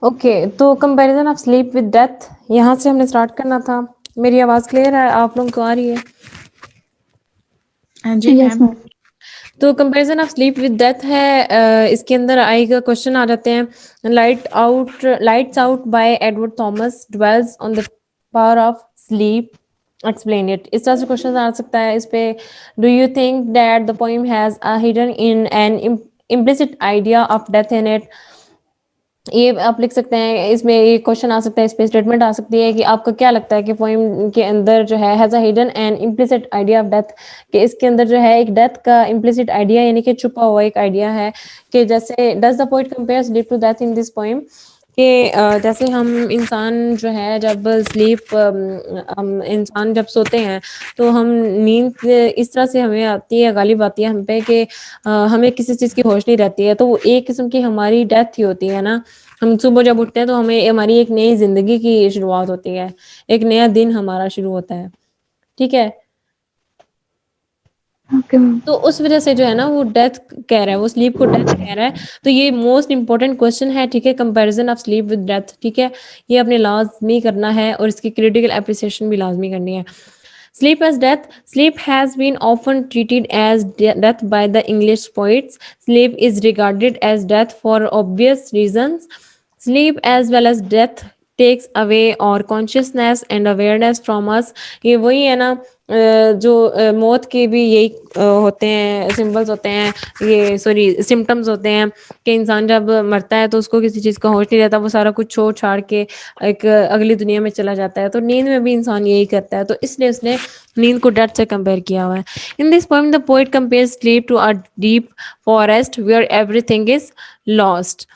Okay, तो comparison of sleep with death यहाँ से हमने स्टार्ट करना था। मेरी आवाज़ क्लियर है? आप लोगों को आ रही है? हाँ जी यस मैम। मैम। तो comparison of sleep with death है। इसके अंदर आएगा, क्वेश्चन आ जाते हैं। Lights out by Edward Thomas dwells on the power of sleep, explain it. इस तरह से क्वेश्चन आ सकता है इस पे। Do you think that the poem has a hidden in an implicit idea of death in it? ये आप लिख सकते हैं। इसमें ये क्वेश्चन आ सकता है, इस पे स्टेटमेंट आ सकती है कि आपको क्या लगता है कि पोइम के अंदर जो है has a hidden and implicit idea of death, कि इसके अंदर जो है एक डेथ का इम्प्लिसिट आइडिया यानी कि छुपा हुआ एक आइडिया है। कि जैसे does the poet compare sleep to death in this poem, कि जैसे हम इंसान जो है जब स्लीप हम इंसान जब सोते हैं तो हम नींद इस तरह से हमें आती है, गालिब आती है हम पे कि हमें किसी चीज़ की होश नहीं रहती है। तो वो एक किस्म की हमारी डेथ ही होती है ना। हम सुबह जब उठते हैं तो हमें हमारी एक नई ज़िंदगी की शुरुआत होती है, एक नया दिन हमारा शुरू होता है, ठीक है? Okay ma'am. तो उस वजह से जो है ना वो डेथ कह रहा है, वो स्लीप को डेथ कह रहा है। तो ये मोस्ट इंपॉर्टेंट क्वेश्चन है, ठीक है? Comparison of sleep with death, ठीक है? ये आपने लाजमी करना है और इसकी क्रिटिकल एप्रिसिएशन भी लाजमी करनी है। Sleep as death. Sleep has been often treated as death by the English poets. Sleep is regarded as death for obvious reasons. Sleep as well as death takes away our consciousness and awareness from us. ये वही है ना, जो मौत के भी यही होते हैं, सिंबल्स होते हैं, ये सॉरी सिम्टम्स होते हैं कि इंसान जब मरता है तो उसको किसी चीज़ का होश नहीं रहता, वो सारा कुछ छोड़ छाड़ के एक अगली दुनिया में चला जाता है। तो नींद में भी इंसान यही करता है, तो इसलिए उसने नींद को डेथ से कंपेयर किया हुआ है। In this poem the poet compares sleep to a deep forest where everything is lost.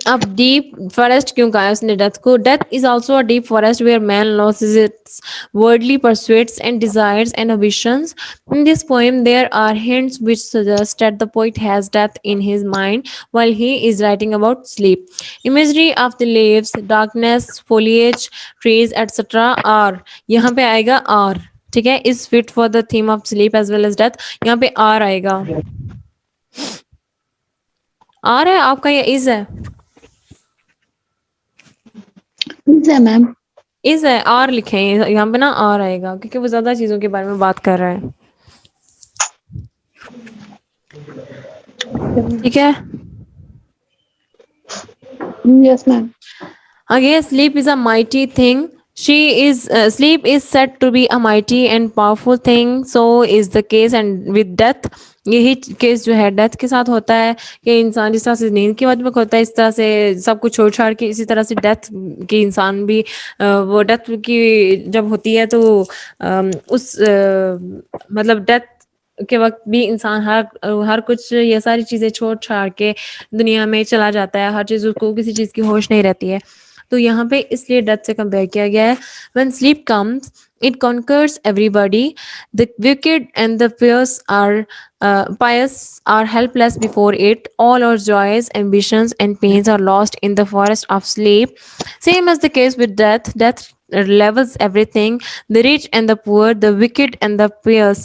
अब डीप फॉरेस्ट क्यों कहा है उसने डेथ को? Death is also a deep forest where man loses its worldly pursuits and desires and ambitions. In this poem, there are hints which suggest that the poet has death in his mind while he is writing about sleep. Imagery of the leaves, darkness, foliage, trees, etc. are यहाँ पे आएगा are, ठीक है? is fit for the theme of sleep as well as death. यहाँ पे are आएगा। are है आपका या is है? है मैम। इज है, आर लिखे हैं यहाँ पे ना, आर आएगा क्योंकि वो ज्यादा चीजों के बारे में बात कर रहा है, ठीक है? Yes ma'am. Again, sleep is a mighty thing. Sleep is said to be a mighty and powerful thing. So is the case and with death. यही केस जो है डेथ के साथ होता है कि इंसान जिस तरह से नींद के बाद में होता है, इस तरह से सब कुछ छोड़ छाड़ के इसी तरह से डेथ की इंसान भी वो डेथ की जब होती है तो मतलब डेथ के वक्त भी इंसान हर कुछ ये सारी चीज़ें छोड़ छाड़ के दुनिया में चला जाता है, हर चीज़ उसको किसी चीज़ की होश नहीं रहती है। तो यहाँ पे इसलिए डेथ से कंपेयर किया गया है। When sleep comes it conquers everybody, the wicked and the pious are helpless before it. All our joys, ambitions, and pains are lost in the forest of sleep. Same as the case with death. Death levels everything, the rich and the poor, the wicked and the pious,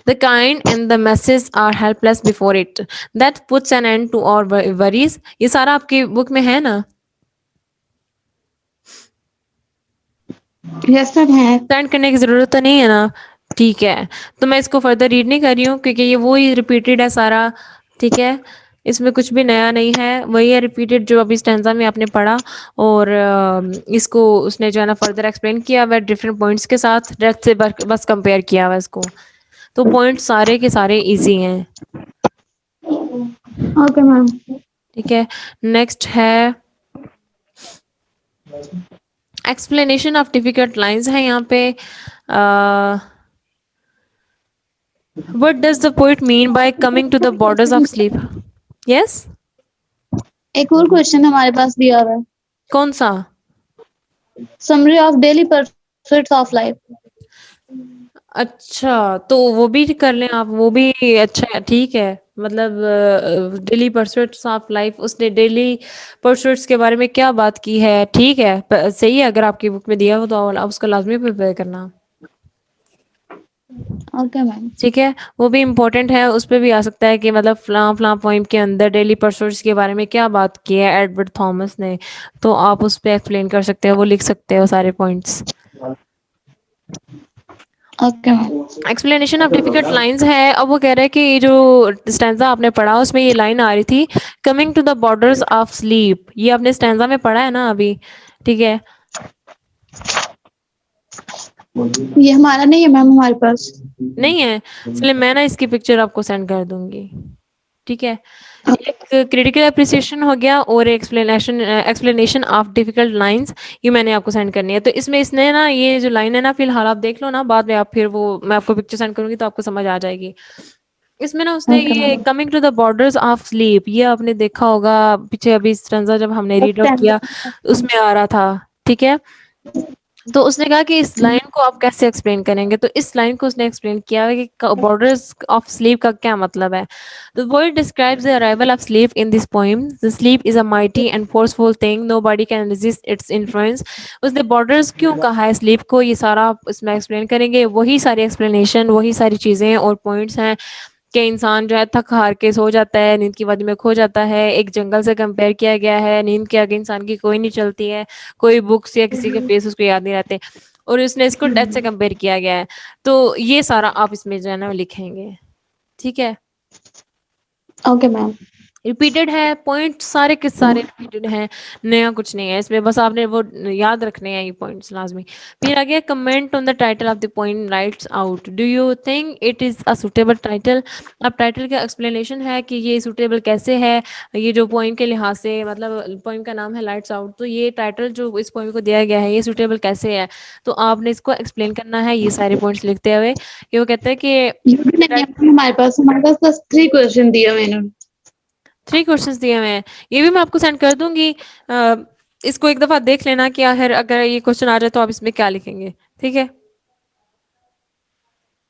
the kind and the masses are helpless before it. That puts an end to our worries. ये सारा आपकी book में है ना? Yes ma'am है। Stand करने की ज़रूरत तो नहीं है ना? ठीक है, तो मैं इसको फर्दर रीड नहीं कर रही हूँ क्योंकि ये वही रिपीटेड है सारा, ठीक है? इसमें कुछ भी नया नहीं है, वही है रिपीटेड जो अभी स्टैंजा में आपने पढ़ा। और इसको उसने जो है ना फर्दर एक्सप्लेन किया हुआ है डिफरेंट पॉइंट्स के साथ, डेप्थ से बस कंपेयर किया हुआ है इसको। तो पॉइंट सारे के सारे इजी हैं, ओके मैम। ठीक है? नेक्स्ट है एक्सप्लेनेशन ऑफ डिफिकल्ट लाइंस है यहाँ पे। What does the poet mean by coming to the borders of sleep? Yes? एक और क्वेश्चन हमारे पास दिया हुआ है। कौन सा? Summary of daily pursuits of life. अच्छा, तो वो भी कर लें आप, वो भी अच्छा है, ठीक है। मतलब डेली परसुइट्स ऑफ लाइफ, उसने डेली परसुइट्स के बारे में क्या बात की है, ठीक है, सही है। अगर आपकी बुक में दिया हो तो आप उसका लाजमी प्रिपेयर करना। Okay, ma'am. ठीक है, वो भी इम्पोर्टेंट है, उस पे भी आ सकता है कि मतलब फलां-फलां पोएम के अंदर डेली परसूट्स के बारे में क्या बात की है एडवर्ड थॉमस ने, तो आप उस पे एक्सप्लेन कर सकते हो, वो लिख सकते हो सारे points. Okay, ma'am. Explanation of difficult lines है, अब वो कह रहा है कि ये जो स्टैंजा आपने पढ़ा उसमें ये लाइन आ रही थी, coming to the borders of sleep, ये आपने स्टैंजा में पढ़ा है ना अभी, ठीक है? ये हमारा नहीं है मैम, हमारे पास। नहीं है? चलिए मैं ना इसकी पिक्चर आपको सेंड कर दूँगी, ठीक है? एक क्रिटिकल एप्रिसिएशन हो गया और एक्सप्लेनेशन ऑफ डिफिकल्ट लाइंस, ये मैंने आपको सेंड करनी है। तो इसमें इसने ना ये जो लाइन है ना फिलहाल आप देख लो ना, बाद में आप फिर वो मैं आपको पिक्चर सेंड करूँगी तो आपको समझ आ जाएगी। इसमें ना उसने Okay, ये ma'am. Coming to the borders of sleep, ये आपने देखा होगा पीछे अभी स्टैंजा जब हमने रीड आउट किया उसमें आ रहा था, ठीक है? तो उसने कहा कि इस लाइन को आप कैसे एक्सप्लेन करेंगे? तो इस लाइन को उसने एक्सप्लेन किया है कि बॉर्डर्स ऑफ स्लीप का क्या मतलब है? The poet describes the arrival of sleep in this poem. The sleep is a mighty and forceful thing. Nobody can resist its influence. उसने बॉर्डर्स क्यों कहा है स्लीप को, ये सारा आप इसमें एक्सप्लेन करेंगे। वही सारी एक्सप्लेनेशन, वही सारी चीज़ें और पॉइंट्स हैं कि इंसान जो है थक हार के सो जाता है, नींद की वादी में खो जाता है, एक जंगल से कंपेयर किया गया है, नींद के आगे इंसान की कोई नहीं चलती है, कोई बुक्स या किसी के फेस उसको याद नहीं रहते और इसने इसको डेथ से कंपेयर किया गया है। तो ये सारा आप इसमें जो है ना लिखेंगे, ठीक है? Okay, ma'am. रिपीटेड है, पॉइंट सारे के सारे रिपीटेड हैं, नया कुछ नहीं है इसमें, बस आपने वो याद रखने हैं ये पॉइंट्स लाजमी। फिर आ गया comment on the title of the poem rights out, do you think it is a suitable title? अब टाइटल का एक्सप्लेनेशन है कि ये सुटेबल कैसे है, ये जो पोएम के लिहाज से, मतलब पोएम का नाम है लाइट्स आउट, तो ये टाइटल जो इस पोएम को दिया गया है ये सुटेबल कैसे है, तो आपने इसको एक्सप्लेन करना है ये सारे पॉइंट्स लिखते हुए कि वो कहते हैं कि ये भी नहीं है मैम हमारे पास बस 3 क्वेश्चन दिए हुए इन्होंने। 3 क्वेश्चंस दिए हुए हैं, ये भी मैं आपको सेंड कर दूँगी। इसको एक दफ़ा देख लेना कि आखिर अगर ये क्वेश्चन आ जाए तो आप इसमें क्या लिखेंगे, ठीक है?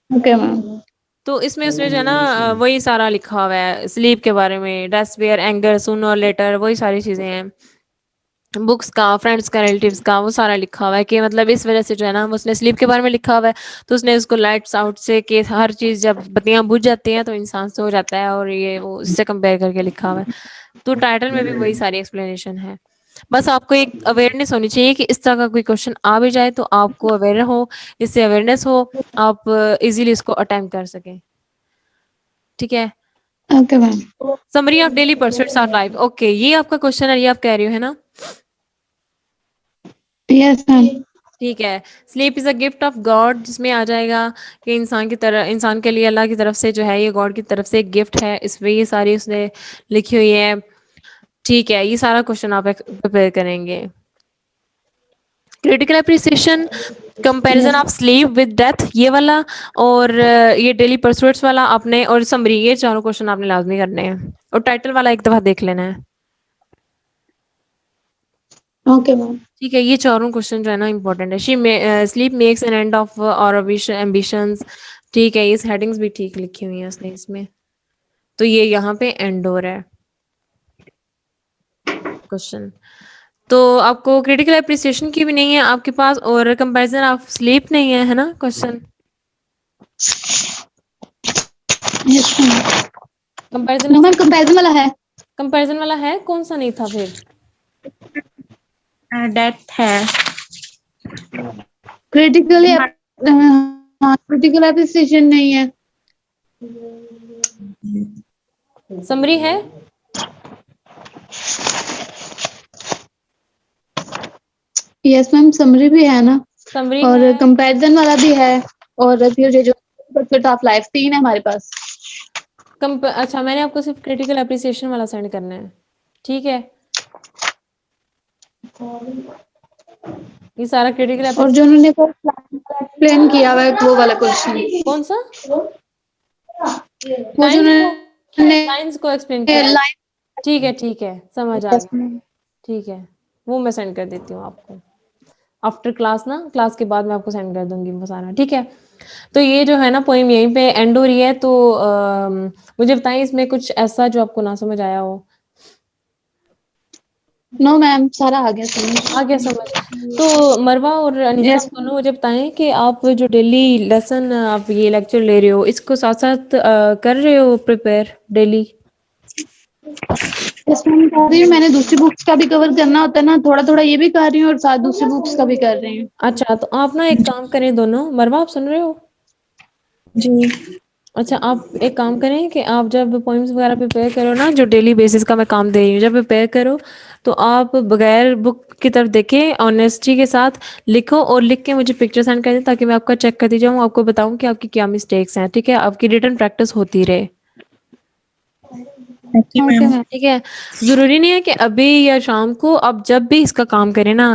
Okay, ma'am. तो इसमें उसने जो है ना वही सारा लिखा हुआ है स्लीप के बारे में, डेस्पेयर, एंगर, सूनर और लेटर, वही सारी चीज़ें हैं। बुक्स का, फ्रेंड्स का, रिलेटिव्स का, वो सारा लिखा हुआ है कि मतलब इस वज़ह से जो है ना उसने स्लीप के बारे में लिखा हुआ है, तो उसने उसको लाइट्स आउट से कि हर चीज़ जब बत्तियाँ बुझ जाती हैं तो इंसान सो जाता है और ये वो इससे कंपेयर करके लिखा हुआ है। तो टाइटल में भी वही सारी एक्सप्लेनेशन है। बस आपको एक अवेयरनेस होनी चाहिए कि इस तरह का कोई क्वेश्चन आ भी जाए तो आपको अवेयर हो, इससे अवेयरनेस हो, आप इज़िली इसको अटेम्प्ट कर सकें। ठीक है? Okay, ma'am. Summary of daily pursuits of life, okay, ये आपका क्वेश्चन है, ये आप कह रही हो, है ना? Yes, ma'am. ठीक है। Sleep is a gift of God, जिसमें आ जाएगा कि इंसान के लिए अल्लाह की तरफ से जो है ये गॉड की तरफ से एक गिफ्ट है, इसमें ये सारी उसने लिखी हुई है। ठीक है, ये सारा क्वेश्चन आप प्रिपेयर करेंगे। Critical appreciation, comparison Yes. Of sleep with death, ये वाला और ये डेली परसूट्स वाला आपने, और समरी, ये चारों क्वेश्चन आपने लाजमी करने हैं और टाइटल वाला एक दफ़ा देख लेना है। Okay, ma'am. ठीक है, ये चारों क्वेश्चन जो है ना इम्पोर्टेंट है। Sleep makes an end of और एम्बिशंस, ठीक है, ये हेडिंग्स भी ठीक लिखी हुई हैं उसने इसमें। तो ये यहाँ पे एंडोर है क्वेश्चन। तो आपको क्रिटिकल एप्रिसिएशन की भी नहीं है आपके पास और कंपैरिजन ऑफ स्लीप नहीं है, है ना question? Yes, ma'am. Comparison No, of ma'am, comparison वाला है। कंपैरिजन वाला है, कौन सा नहीं था फिर? डेथ है। क्रिटिकली हाँ, क्रिटिकल एप्रिसिएशन नहीं है। समरी है? यस मैम, समरी भी है ना, समरी और है। कंपैरिजन वाला भी है, और फिर ये जो परफेक्ट ऑफ लाइफ 3 है हमारे पास। अच्छा, मैंने आपको सिर्फ क्रिटिकल एप्रिसिएशन वाला सेंड करना है, ठीक है? ये सारा क्रिटिकल और जो उन्होंने एक्सप्लेन किया हुआ है वो वाला क्वेश्चन, कौन सा? वो जो लाइंस को, उन्होंने लाइंस को एक्सप्लेन किया है। ठीक है, समझ आ गया। लाइन। ठीक है, वो मैं सेंड कर देती हूँ आपको। आफ्टर क्लास ना, क्लास के बाद मैं आपको सेंड कर दूँगी वो सारा, ठीक है? तो ये जो है ना पोएम यहीं पे एंड हो रही है, तो मुझे बताइए इसमें कुछ ऐसा जो आपको ना समझ आया हो? नो मैम, सारा आ गया समझ। आ गया समझ। तो मरवा और अनीसा, यस आप दोनों मुझे बताएं कि आप जो डेली लेसन आप ये लेक्चर ले रहे हो, इसको साथ साथ कर रहे हो प्रिपेयर डेली? यस मैम, कर रही हूँ। मैंने दूसरी बुक्स का भी कवर करना होता है ना, थोड़ा थोड़ा ये भी कर रही हूँ और साथ दूसरी बुक्स का भी कर रही हूँ। अच्छा, तो आप ना एक काम करें दोनों, मरवा आप सुन रहे हो? जी। अच्छा, आप एक काम करें कि आप जब पोइम्स वगैरह प्रिपेयर करो ना, जो डेली बेसिस का मैं काम दे रही हूँ, जब प्रिपेयर करो तो आप बगैर बुक की तरफ देखें, ऑनेस्टी के साथ लिखो और लिख के मुझे पिक्चर सेंड कर दें, ताकि मैं आपका चेक करती जाऊँ, आपको बताऊँ कि आपकी क्या मिस्टेक्स हैं, ठीक है? आपकी रिटन प्रैक्टिस होती रहे। Okay okay ma'am. मैम। ठीक है, ज़रूरी नहीं है कि अभी या शाम को, आप जब भी इसका काम करें ना,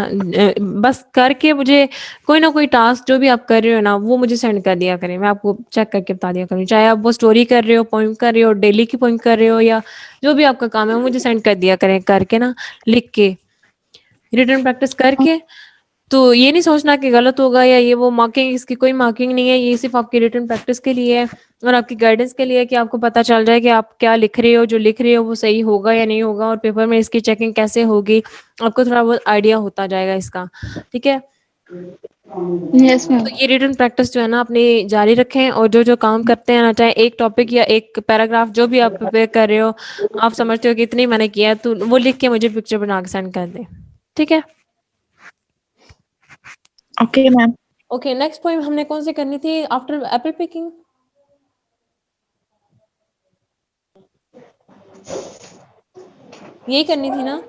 बस करके मुझे कोई ना कोई टास्क जो भी आप कर रहे हो ना, वो मुझे सेंड कर दिया करें, मैं आपको चेक करके बता दिया करूँ, चाहे आप वो स्टोरी कर रहे हो, पोइम कर रहे हो, डेली की पोइम कर रहे हो, या जो भी आपका काम है वो मुझे सेंड कर दिया करें, करके ना, लिख के, रिटन प्रैक्टिस करके। तो ये नहीं सोचना कि गलत होगा या ये वो, मार्किंग, इसकी कोई मार्किंग नहीं है, ये सिर्फ आपकी रिटन प्रैक्टिस के लिए है और आपकी गाइडेंस के लिए है, कि आपको पता चल जाए कि आप क्या लिख रहे हो, जो लिख रहे हो वो सही होगा या नहीं होगा, और पेपर में इसकी चेकिंग कैसे होगी, आपको थोड़ा बहुत आइडिया होता जाएगा इसका, ठीक है? Yes ma'am. तो ये रिटन प्रैक्टिस जो है ना अपनी जारी रखें, और जो जो काम करते हैं ना, चाहे एक टॉपिक या एक पैराग्राफ जो भी आप प्रिपेयर कर रहे हो, आप समझते हो कि इतनी मैंने किया है, तो वो लिख के मुझे पिक्चर बना के सेंड कर दें, ठीक है? Okay ma'am. Okay, next point हमने कौन सी करनी थी आफ्टर एप्पल पिकिंग? यही करनी थी ना?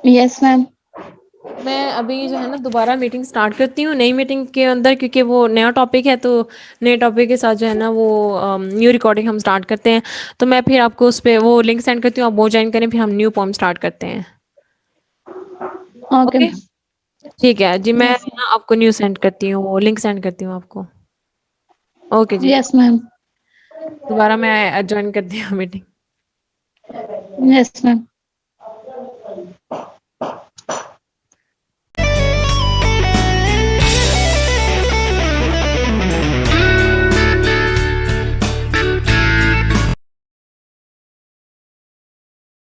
Yes ma'am. मैं अभी जो है ना दोबारा मीटिंग स्टार्ट करती हूँ, नई मीटिंग के अंदर, क्योंकि वो नया टॉपिक है, तो नए टॉपिक के साथ जो है ना वो न्यू रिकॉर्डिंग हम स्टार्ट करते हैं। तो मैं फिर आपको उस पर वो लिंक सेंड करती हूँ, आप वो ज्वाइन करें, फिर हम न्यू पॉइंट स्टार्ट करते हैं। Okay okay, ma'am. ठीक है जी, मैं यस ना आपको न्यू सेंड करती हूँ, वो लिंक सेंड करती हूँ आपको। ओके जी, यस मैम। दोबारा मैं ज्वाइन करती हूँ मीटिंग। Yes ma'am.